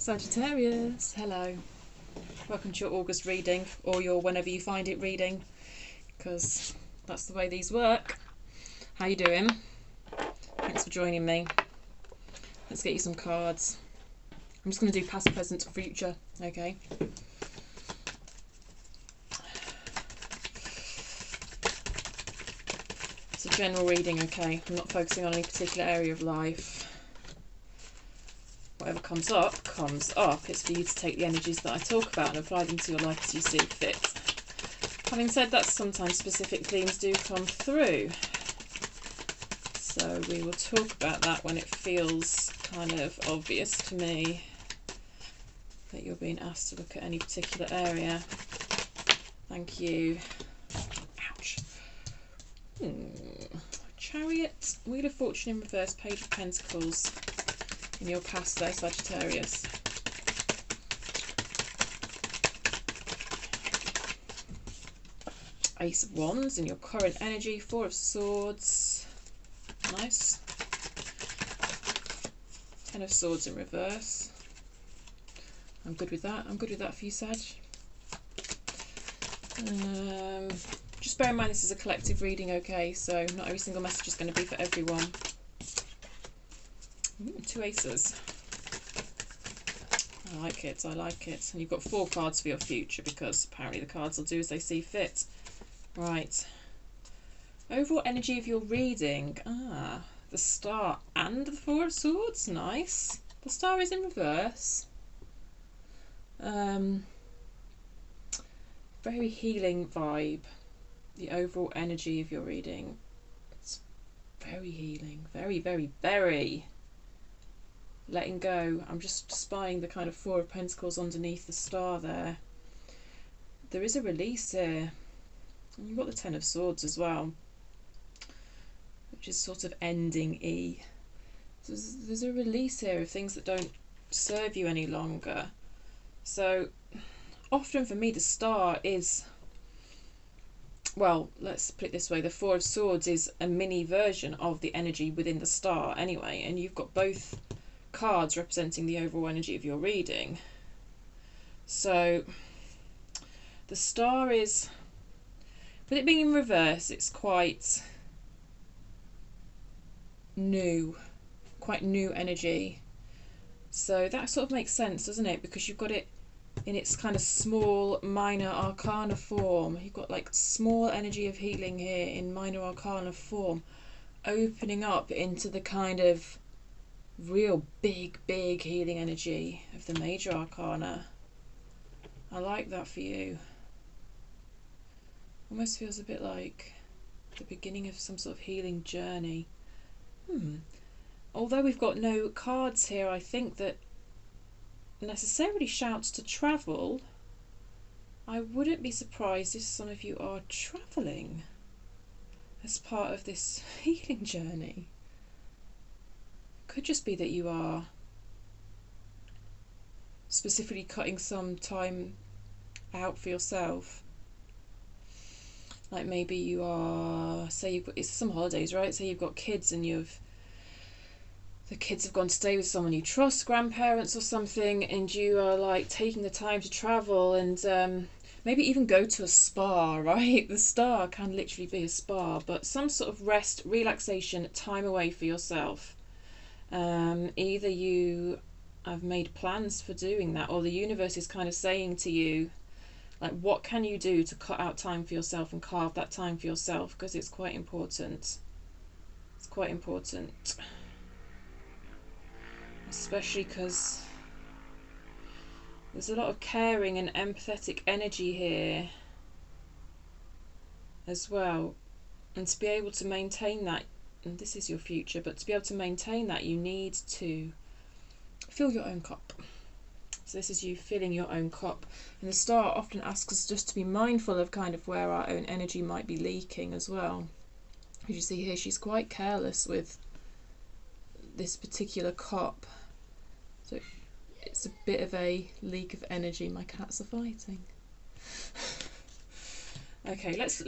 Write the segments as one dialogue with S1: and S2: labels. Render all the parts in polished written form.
S1: Sagittarius, hello. Welcome to your August reading, or your whenever you find it reading, because that's the way these work. How you doing? Thanks for joining me. Let's get you some cards. I'm just going to do past, present, future, okay? It's a general reading, okay? I'm not focusing on any particular area of life. Whatever comes up, comes up. It's for you to take the energies that I talk about and apply them to your life as you see fit. Having said that, sometimes specific themes do come through. So we will talk about that when it feels kind of obvious to me that you're being asked to look at any particular area. Thank you. Ouch. Chariot, Wheel of Fortune in reverse, Page of Pentacles. In your past there, Sagittarius. Ace of Wands in your current energy, Four of Swords. Nice. Ten of Swords in reverse. I'm good with that. I'm good with that for you, Sag. Just bear in mind this is a collective reading, okay? So not every single message is going to be for everyone. Two aces. I like it, I like it. And you've got 4 cards for your future because apparently the cards will do as they see fit. Right. Overall energy of your reading. The Star and the Four of Swords. Nice. The Star is in reverse. Very healing vibe. The overall energy of your reading. It's very healing. Very, very, very letting go. I'm just spying the kind of Four of Pentacles underneath the Star there. There is a release here. And you've got the Ten of Swords as well, which is sort of ending-y. So there's a release here of things that don't serve you any longer. So often for me the Star is, well, let's put it this way, the Four of Swords is a mini version of the energy within the Star anyway, and you've got both cards representing the overall energy of your reading. So the Star is, with it being in reverse, it's quite new energy. So that sort of makes sense, doesn't it? Because you've got it in its kind of small minor arcana form. You've got like small energy of healing here in minor arcana form, opening up into the kind of real big healing energy of the major arcana. I like that for you. Almost feels a bit like the beginning of some sort of healing journey. Although we've got no cards here, I think that necessarily shouts to travel. I wouldn't be surprised if some of you are travelling as part of this healing journey. Could just be that you are specifically cutting some time out for yourself. Like maybe you are, say you've got, it's some holidays, right? Say you've got kids and the kids have gone to stay with someone you trust, grandparents or something, and you are like taking the time to travel and maybe even go to a spa, right? The Star can literally be a spa, but some sort of rest, relaxation, time away for yourself. Either you have made plans for doing that, or the universe is kind of saying to you, like, what can you do to cut out time for yourself and carve that time for yourself, because it's quite important. It's quite important. Especially because there's a lot of caring and empathetic energy here as well. And to be able to maintain that, and this is your future, but to be able to maintain that, you need to fill your own cup. So this is you filling your own cup. And the Star often asks us just to be mindful of kind of where our own energy might be leaking as well. As you see here, she's quite careless with this particular cup. So it's a bit of a leak of energy. My cats are fighting. Okay, let's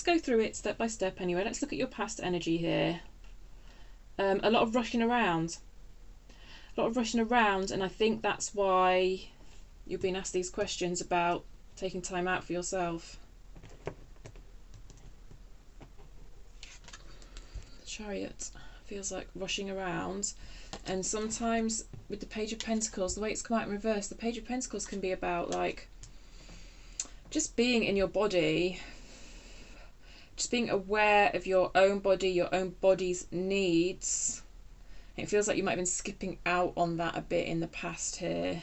S1: go through it step by step anyway. Let's look at your past energy here. A lot of rushing around. a lot of rushing around, and I think that's why you're being asked these questions about taking time out for yourself. The Chariot feels like rushing around, and sometimes with the Page of Pentacles, the way it's come out in reverse, the Page of Pentacles can be about like just being in your body, just being aware of your own body, your own body's needs. It feels like you might have been skipping out on that a bit in the past here.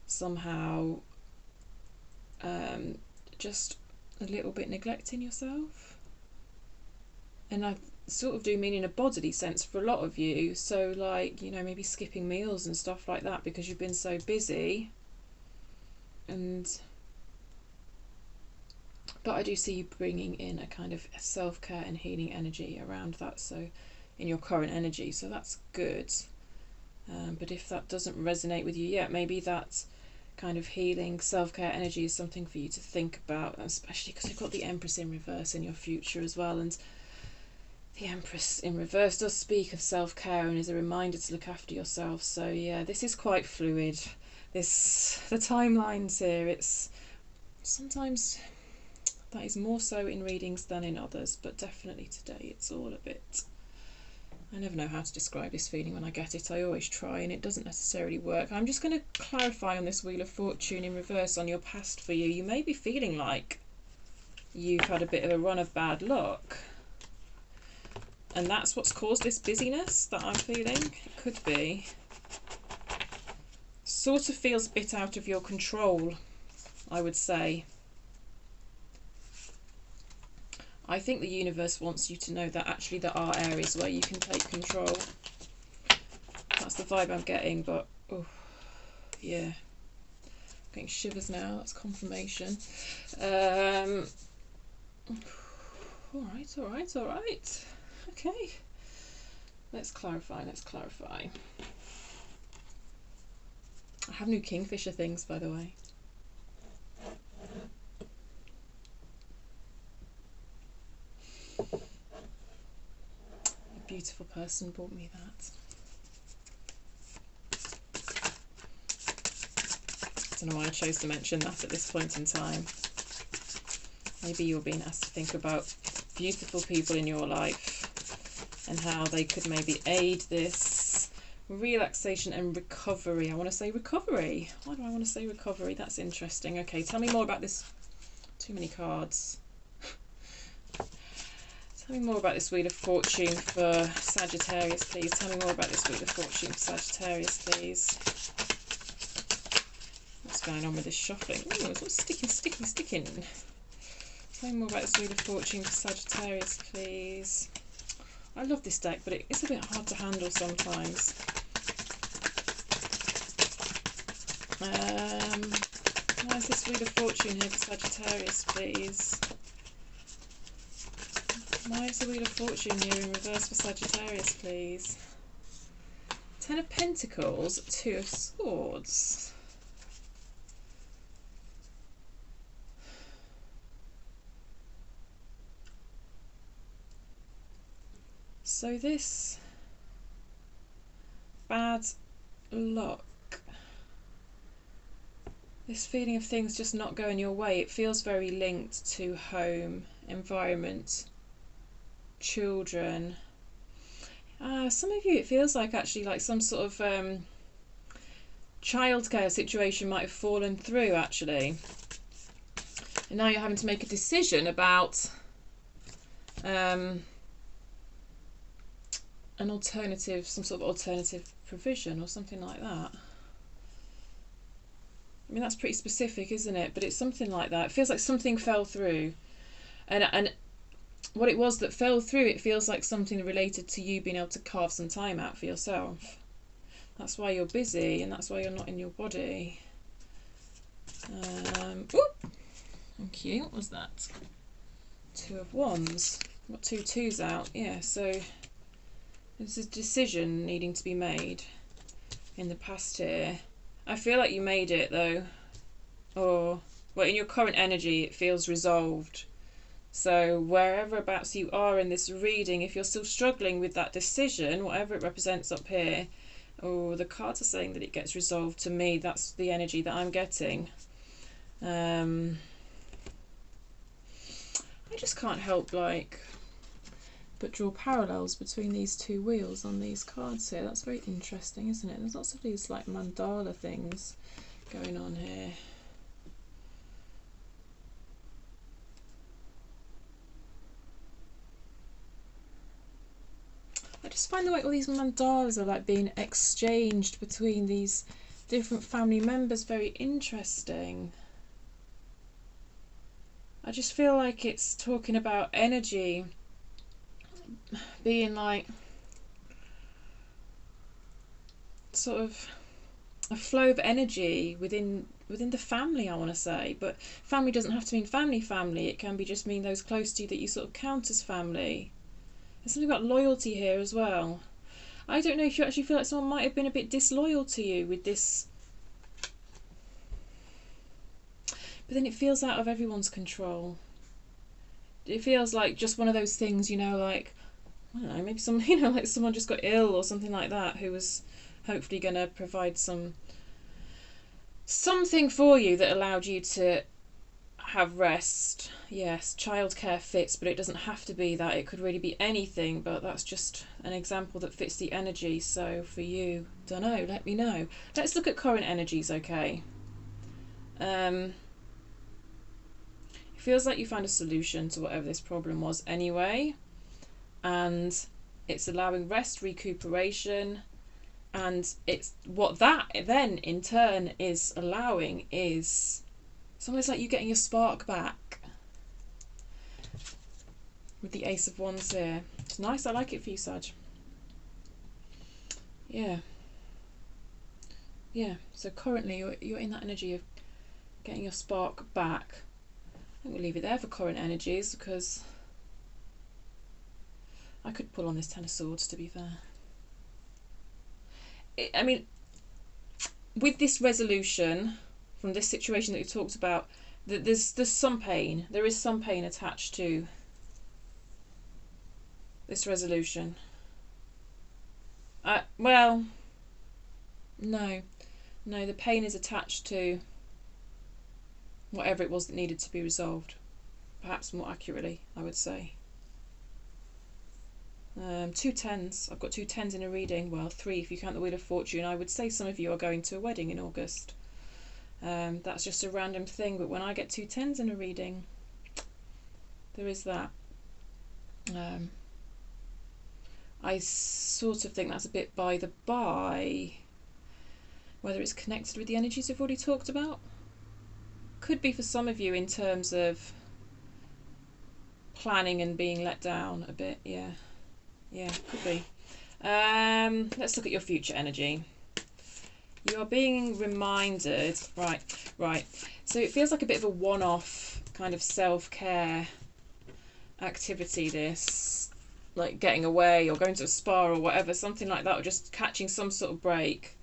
S1: Somehow, just a little bit neglecting yourself. And I sort of do mean in a bodily sense for a lot of you. So like, you know, maybe skipping meals and stuff like that because you've been so busy. But I do see you bringing in a kind of self-care and healing energy around that, so in your current energy, so that's good. But if that doesn't resonate with you yet, maybe that kind of healing self-care energy is something for you to think about, especially because you've got the Empress in reverse in your future as well, and the Empress in reverse does speak of self-care and is a reminder to look after yourself. So yeah, this is quite fluid. The timelines here, it's sometimes that is more so in readings than in others, but definitely today it's all a bit, I never know how to describe this feeling when I get it. I always try and it doesn't necessarily work. I'm just going to clarify on this Wheel of Fortune in reverse on your past for you. You may be feeling like you've had a bit of a run of bad luck, and that's what's caused this busyness that I'm feeling. It could be. Sort of feels a bit out of your control, I would say. I think the universe wants you to know that actually there are areas where you can take control. That's the vibe I'm getting, but oh, yeah. I'm getting shivers now, that's confirmation. Alright. Okay. Let's clarify. I have new Kingfisher things, by the way. A beautiful person bought me that. I don't know why I chose to mention that at this point in time. Maybe you're being asked to think about beautiful people in your life and how they could maybe aid this relaxation and recovery. I want to say recovery. Why do I want to say recovery? That's interesting. Okay, tell me more about this. Too many cards. Tell me more about this Wheel of Fortune for Sagittarius, please. Tell me more about this Wheel of Fortune for Sagittarius, please. What's going on with this shuffling? Oh, it's all sticking. Tell me more about this Wheel of Fortune for Sagittarius, please. I love this deck, but it's a bit hard to handle sometimes. Why is this Wheel of Fortune here for Sagittarius, please? Why is the Wheel of Fortune here in reverse for Sagittarius, please? Ten of Pentacles, Two of Swords. So this bad luck, this feeling of things just not going your way, it feels very linked to home, environment, children. Some of you, it feels like actually like some sort of childcare situation might have fallen through actually. And now you're having to make a decision about an alternative, some sort of alternative provision or something like that. I mean, that's pretty specific, isn't it? But it's something like that. It feels like something fell through. And what it was that fell through, it feels like something related to you being able to carve some time out for yourself. That's why you're busy and that's why you're not in your body. Oop! Thank you. What was that? Two of Wands. Got two twos out. Yeah, so there's a decision needing to be made in the past here. I feel like you made it though. Or, well, in your current energy, it feels resolved. So whereverabouts you are in this reading, if you're still struggling with that decision, whatever it represents up here, oh, the cards are saying that it gets resolved. To me, that's the energy that I'm getting. I just can't help but draw parallels between these two wheels on these cards here. That's very interesting, isn't it? There's lots of these like mandala things going on here. I just find the way all these mandalas are like being exchanged between these different family members very interesting. I just feel like it's talking about energy being like sort of a flow of energy within the family, I want to say. But family doesn't have to mean family. It can be just mean those close to you that you sort of count as family. There's something about loyalty here as well. I don't know if you actually feel like someone might have been a bit disloyal to you with this. But then it feels out of everyone's control. It feels like just one of those things, you know, like, I don't know, maybe some, you know, like someone just got ill or something like that, who was hopefully going to provide something for you that allowed you to have rest. Yes, childcare fits, but it doesn't have to be that. It could really be anything, but that's just an example that fits the energy. So for you, don't know, let me know. Let's look at current energies, okay? It feels like you found a solution to whatever this problem was anyway, and it's allowing rest, recuperation, and it's what that then in turn is allowing is it's almost like you getting your spark back with the Ace of Wands here. It's nice. I like it for you, Sag. Yeah. So currently you're in that energy of getting your spark back. I think we'll leave it there for current energies, because I could pull on this Ten of Swords, to be fair. I mean, with this resolution from this situation that we talked about, there's some pain. There is some pain attached to this resolution. Well, no, the pain is attached to whatever it was that needed to be resolved. Perhaps more accurately, I would say. 2 tens. I've got 2 tens in a reading. Well, 3 if you count the Wheel of Fortune. I would say some of you are going to a wedding in August. That's just a random thing, but when I get 2 tens in a reading, there is that. I sort of think that's a bit by the by. Whether it's connected with the energies we've already talked about. Could be for some of you in terms of planning and being let down a bit. Yeah, could be. Let's look at your future energy. You are being reminded, right. So it feels like a bit of a one-off kind of self-care activity, this, like getting away or going to a spa or whatever, something like that, or just catching some sort of break,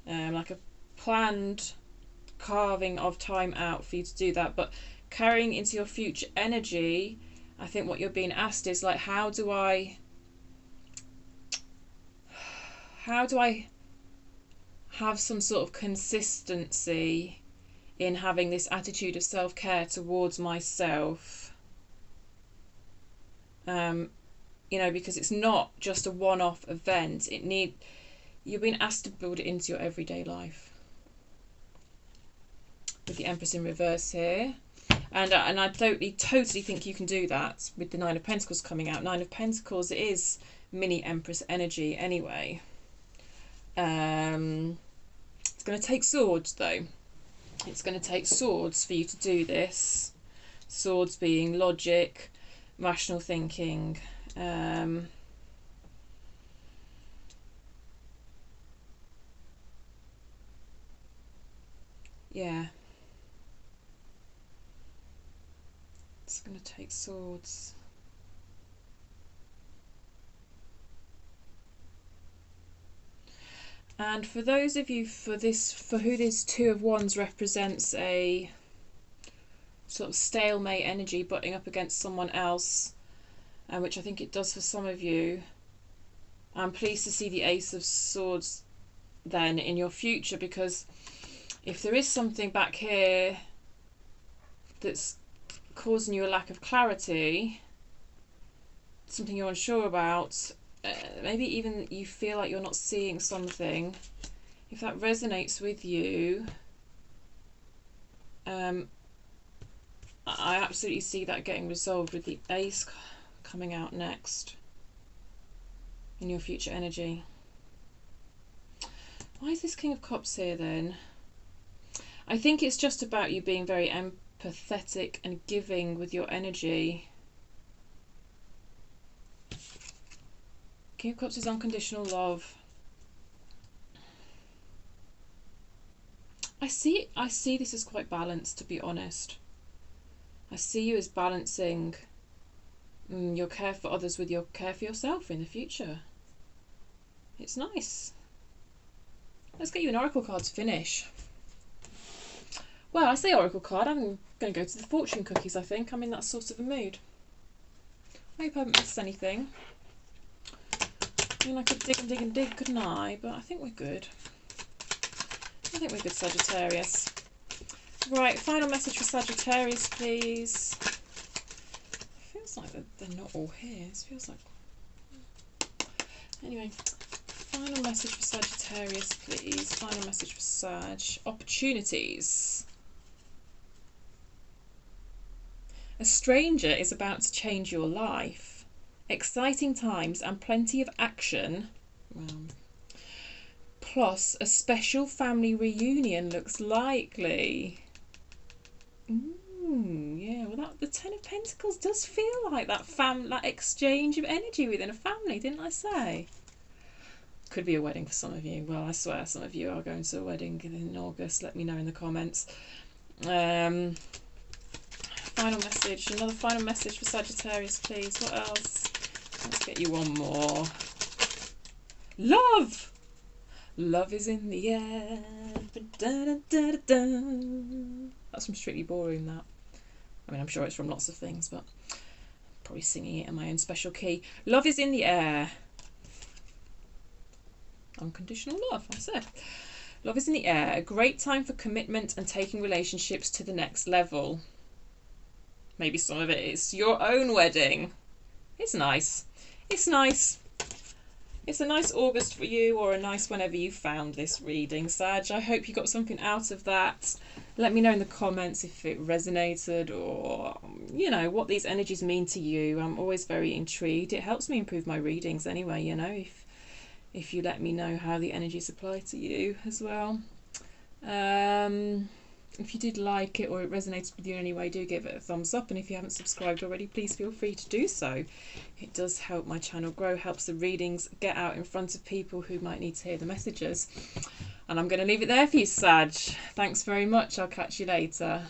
S1: like a planned carving of time out for you to do that. But carrying into your future energy, I think what you're being asked is like, how do I have some sort of consistency in having this attitude of self-care towards myself, you know, because it's not just a one-off event. You're being asked to build it into your everyday life with the Empress in reverse here, and I totally think you can do that with the Nine of Pentacles coming out. Nine of Pentacles is mini Empress energy anyway. It's going to take swords, though. It's going to take swords for you to do this. Swords being logic, rational thinking. Yeah. It's going to take swords. And for those of you for who this Two of Wands represents a sort of stalemate energy, butting up against someone else, which I think it does for some of you. I'm pleased to see the Ace of Swords then in your future, because if there is something back here that's causing you a lack of clarity, something you're unsure about, maybe even you feel like you're not seeing something, if that resonates with you, I absolutely see that getting resolved with the Ace coming out next in your future energy. Why is this King of Cups here then? I think it's just about you being very empathetic and giving with your energy. King of Cups is unconditional love. I see this as quite balanced, to be honest. I see you as balancing your care for others with your care for yourself in the future. It's nice. Let's get you an oracle card to finish. Well, I say oracle card, I'm going to go to the fortune cookies, I think. I'm in that sort of a mood. I hope I haven't missed anything. I mean, I could dig and dig and dig, couldn't I? But I think we're good. I think we're good, Sagittarius. Right, final message for Sagittarius, please. Feels like they're not all here. It feels like... Anyway, final message for Sagittarius, please. Final message for Sag. Opportunities. A stranger is about to change your life. Exciting times and plenty of action. Plus, a special family reunion looks likely. Yeah, well, the Ten of Pentacles does feel like that exchange of energy within a family, didn't I say? Could be a wedding for some of you. Well, I swear some of you are going to a wedding in August. Let me know in the comments. Final message. Another final message for Sagittarius, please. What else? Let's get you one more. Love! Love is in the air. That's from Strictly Ballroom, that. I mean, I'm sure it's from lots of things, but I'm probably singing it in my own special key. Love is in the air. Unconditional love, I said. Love is in the air. A great time for commitment and taking relationships to the next level. Maybe some of it is your own wedding. It's nice. It's nice. It's a nice August for you, or a nice whenever you found this reading, Sag. I hope you got something out of that. Let me know in the comments if it resonated, or, you know, what these energies mean to you. I'm always very intrigued. It helps me improve my readings anyway, you know, if you let me know how the energies apply to you as well. If you did like it or it resonated with you in any way, do give it a thumbs up, and if you haven't subscribed already, please feel free to do so. It does help my channel grow, helps the readings get out in front of people who might need to hear the messages. And I'm going to leave it there for you, Sag. Thanks very much. I'll catch you later.